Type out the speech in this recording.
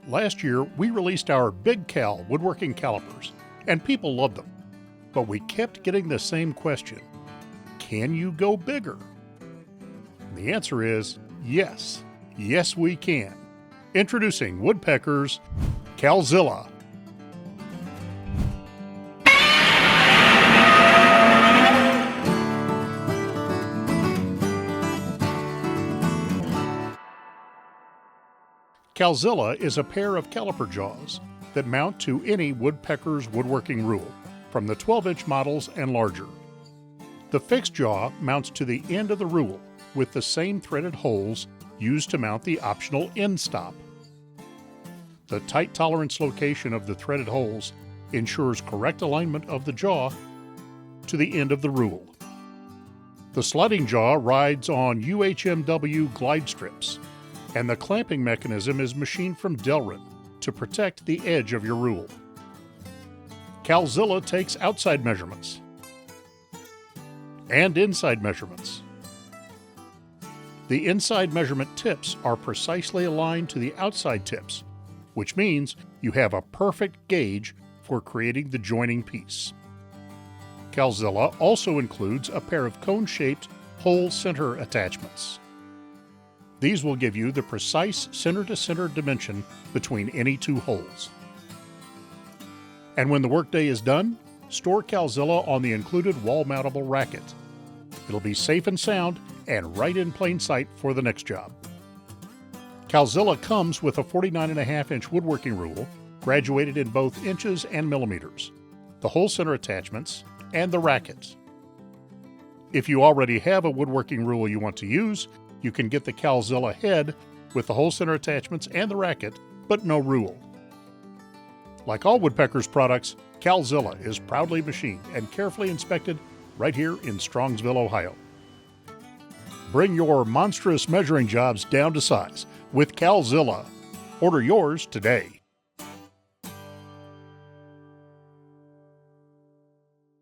Last year, we released our Big Cal woodworking calipers, and people loved them. But we kept getting the same question: can you go bigger? And the answer is yes. Yes, we can. Introducing Woodpeckers Cal-zilla. Cal-zilla is a pair of caliper jaws that mount to any Woodpeckers Woodworking Rule, from the 12-inch models and larger. The fixed jaw mounts to the end of the rule with the same threaded holes used to mount the optional end stop. The tight tolerance location of the threaded holes ensures correct alignment of the jaw to the end of the rule. The sliding jaw rides on UHMW glide strips, and the clamping mechanism is machined from Delrin to protect the edge of your rule. Cal-zilla takes outside measurements and inside measurements. The inside measurement tips are precisely aligned to the outside tips, which means you have a perfect gauge for creating the joining piece. Cal-zilla also includes a pair of cone-shaped hole center attachments. These will give you the precise center-to-center dimension between any two holes. And when the workday is done, store Cal-zilla on the included wall-mountable racket. It'll be safe and sound and right in plain sight for the next job. Cal-zilla comes with a 49.5-inch woodworking rule, graduated in both inches and millimeters, the hole center attachments, and the racket. If you already have a woodworking rule you want to use, you can get the Cal-zilla head with the hole center attachments and the racket, but no rule. Like all Woodpeckers products, Cal-zilla is proudly machined and carefully inspected right here in Strongsville, Ohio. Bring your monstrous measuring jobs down to size with Cal-zilla. Order yours today.